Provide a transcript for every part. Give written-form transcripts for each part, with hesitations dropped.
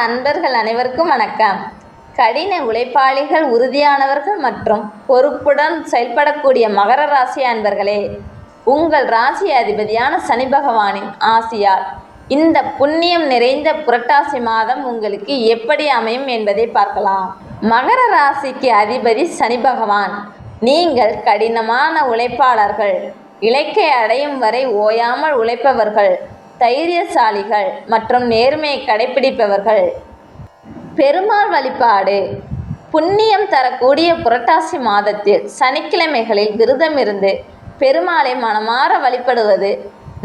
அன்பர்கள் அனைவருக்கும் வணக்கம். கடின உழைப்பாளிகள், உறுதியானவர்கள் மற்றும் பொறுப்புடன் செயல்படக்கூடிய மகர ராசி அன்பர்களே, உங்கள் ராசி அதிபதியான சனி பகவானின் ஆசியால் இந்த புண்ணியம் நிறைந்த புரட்டாசி மாதம் உங்களுக்கு எப்படி அமையும் என்பதை பார்க்கலாம். மகர ராசிக்கு அதிபதி சனி பகவான். நீங்கள் கடினமான உழைப்பாளர்கள், இலக்கை அடையும் வரை ஓயாமல் உழைப்பவர்கள், தைரியசாலிகள் மற்றும் நேர்மையை கடைபிடிப்பவர்கள். பெருமாள் வழிபாடு. புண்ணியம் தரக்கூடிய புரட்டாசி மாதத்தில் சனிக்கிழமைகளில் விரதம் இருந்து பெருமாளை மனமாற வழிபடுவது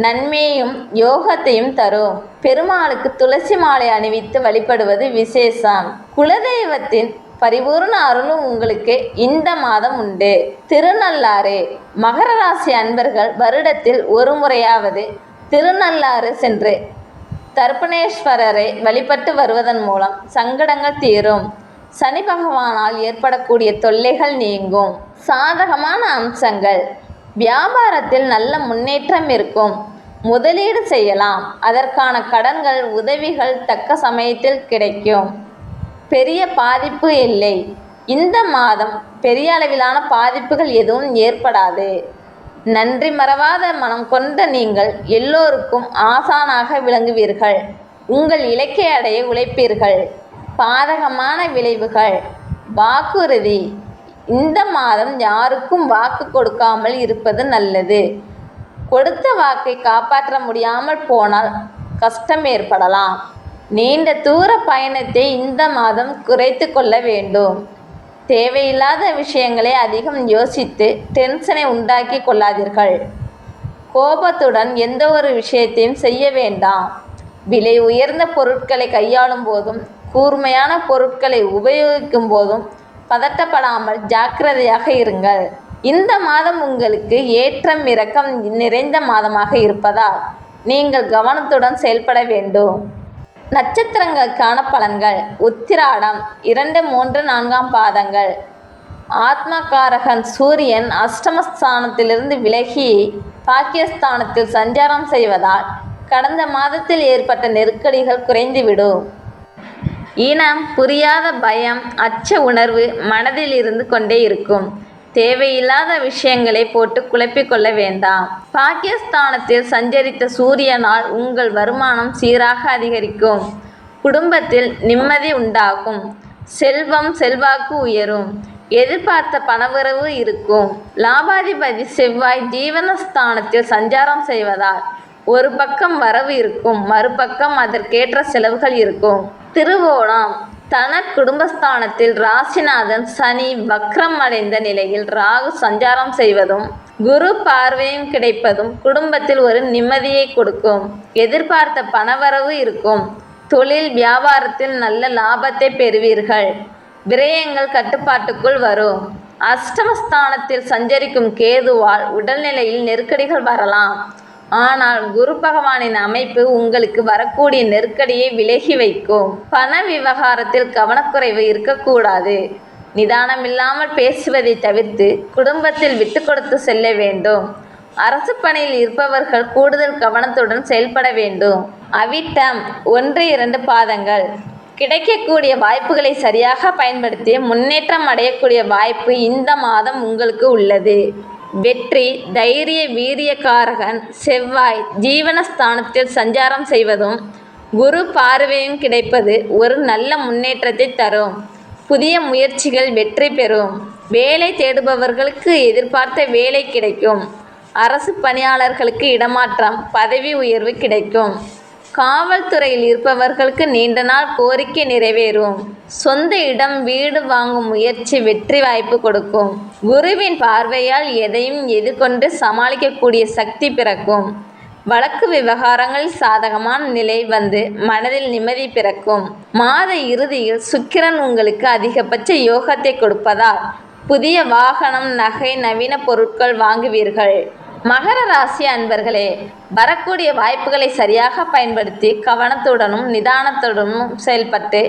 நன்மையையும் யோகத்தையும் தரும். பெருமாளுக்கு துளசி மாலை அணிவித்து வழிபடுவது விசேஷம். குலதெய்வத்தின் பரிபூர்ண அருளும் உங்களுக்கு இந்த மாதம் உண்டு. திருநள்ளாறு. மகர ராசி அன்பர்கள் வருடத்தில் ஒரு முறையாவது திருநள்ளாறு சென்று தர்ப்பணேஸ்வரரை வழிபட்டு வருவதன் மூலம் சங்கடங்கள் தீரும். சனி பகவானால் ஏற்படக்கூடிய தொல்லைகள் நீங்கும். சாதகமான அம்சங்கள். வியாபாரத்தில் நல்ல முன்னேற்றம் இருக்கும். முதலீடு செய்யலாம். அதற்கான கடன்கள், உதவிகள் தக்க சமயத்தில் கிடைக்கும். பெரிய பாதிப்பு இல்லை. இந்த மாதம் பெரிய அளவிலான பாதிப்புகள் எதுவும் ஏற்படாது. நன்றி மறவாத மனம் கொண்ட நீங்கள் எல்லோருக்கும் ஆசானாக விளங்குவீர்கள். உங்கள் இலக்கை அடைய உழைப்பீர்கள். பாதகமான விளைவுகள். வாக்குறுதி. இந்த மாதம் யாருக்கும் வாக்கு கொடுக்காமல் இருப்பது நல்லது. கொடுத்த வாக்கை காப்பாற்ற முடியாமல் போனால் கஷ்டம் ஏற்படலாம். நீண்ட தூர பயணத்தை இந்த மாதம் குறைத்து கொள்ள வேண்டும். தேவையில்லாத விஷயங்களை அதிகம் யோசித்து டென்ஷனை உண்டாக்கி கொள்ளாதீர்கள். கோபத்துடன் எந்த ஒரு விஷயத்தையும் செய்ய வேண்டாம். விலை உயர்ந்த பொருட்களை கையாளும் போதும், கூர்மையான பொருட்களை உபயோகிக்கும் போதும் பதட்டப்படாமல் ஜாக்கிரதையாக இருங்கள். இந்த மாதம் உங்களுக்கு ஏற்றம் இறக்கம் நிறைந்த மாதமாக இருப்பதால் நீங்கள் கவனத்துடன் செயல்பட வேண்டும். நட்சத்திரங்களுக்கான பலன்கள். உத்திராடம் 2, 3, 4 பாதங்கள். ஆத்மகாரகன் சூரியன் அஷ்டமஸ்தானத்திலிருந்து விலகி பாக்கியஸ்தானத்தில் சஞ்சாரம் செய்வதால் கடந்த மாதத்தில் ஏற்பட்ட நெருக்கடிகள் குறைந்துவிடும். இனம் புரியாத பயம், அச்ச உணர்வு மனதில் இருந்து கொண்டே இருக்கும். தேவையில்லாத விஷயங்களை போட்டு குழப்பிக்கொள்ள வேண்டாம். பாக்கியஸ்தானத்தில் சஞ்சரித்த சூரியனால் உங்கள் வருமானம் சீராக அதிகரிக்கும். குடும்பத்தில் நிம்மதி உண்டாகும். செல்வம் செல்வாக்கு உயரும். எதிர்பார்த்த பணவரவு இருக்கும். லாபாதிபதி செவ்வாய் ஜீவனஸ்தானத்தில் சஞ்சாரம் செய்வதால் ஒரு பக்கம் வரவு இருக்கும், மறுபக்கம் அதற்கேற்ற செலவுகள் இருக்கும். திருவோணம். தன குடும்பஸ்தானத்தில் ராசிநாதன் சனி வக்ரம் அடைந்த நிலையில் ராகு சஞ்சாரம் செய்வதும் குரு பார்வையும் கிடைப்பதும் குடும்பத்தில் ஒரு நிம்மதியை கொடுக்கும். எதிர்பார்த்த பணவரவு இருக்கும். தொழில் வியாபாரத்தில் நல்ல லாபத்தை பெறுவீர்கள். விரயங்கள் கட்டுப்பாட்டுக்குள் வரும். அஷ்டமஸ்தானத்தில் சஞ்சரிக்கும் கேதுவால் உடல்நிலையில் நெருக்கடிகள் வரலாம். ஆனால் குரு பகவானின் அமைப்பு உங்களுக்கு வரக்கூடிய நெருக்கடியை விலகி வைக்கும். பண விவகாரத்தில் கவனக்குறைவு இருக்கக்கூடாது. நிதானமில்லாமல் பேசுவதை தவிர்த்து குடும்பத்தில் விட்டு கொடுத்து செல்ல வேண்டும். அரசு பணியில் இருப்பவர்கள் கூடுதல் கவனத்துடன் செயல்பட வேண்டும். அவிட்டம் 1, 2 பாதங்கள். கிடைக்கக்கூடிய வாய்ப்புகளை சரியாக பயன்படுத்தி முன்னேற்றம் அடையக்கூடிய வாய்ப்பு இந்த மாதம் உங்களுக்கு உள்ளது. வெற்றி. தைரிய வீரியக்காரகன் செவ்வாய் ஜீவனஸ்தானத்தில் சஞ்சாரம் செய்வதும் குரு பார்வையும் கிடைப்பது ஒரு நல்ல முன்னேற்றத்தை தரும். புதிய முயற்சிகள் வெற்றி பெறும். வேலை தேடுபவர்களுக்கு எதிர்பார்த்த வேலை கிடைக்கும். அரசு பணியாளர்களுக்கு இடமாற்றம், பதவி உயர்வு கிடைக்கும். காவல்துறையில் இருப்பவர்களுக்கு நீண்ட நாள் கோரிக்கை நிறைவேறும். சொந்த இடம் வீடு வாங்கும் முயற்சி வெற்றி வாய்ப்பு கொடுக்கும். குருவின் பார்வையால் எதையும் எதிர்கொண்டு சமாளிக்கக்கூடிய சக்தி பிறக்கும். வழக்கு விவகாரங்களில் சாதகமான நிலை வந்து மனதில் நிம்மதி பிறக்கும். மாத இறுதியில் சுக்கிரன் உங்களுக்கு அதிகபட்ச யோகத்தை கொடுப்பதால் புதிய வாகனம், நகை, நவீன பொருட்கள் வாங்குவீர்கள். மகர ராசி அன்பர்களே, வரக்கூடிய வாய்ப்புகளை சரியாக பயன்படுத்தி கவனத்துடனும் நிதானத்துடனும் செயல்பட்டு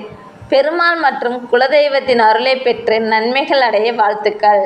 பெருமாள் மற்றும் குலதெய்வத்தின் அருளை பெற்று நன்மைகள் அடைய வாழ்த்துக்கள்.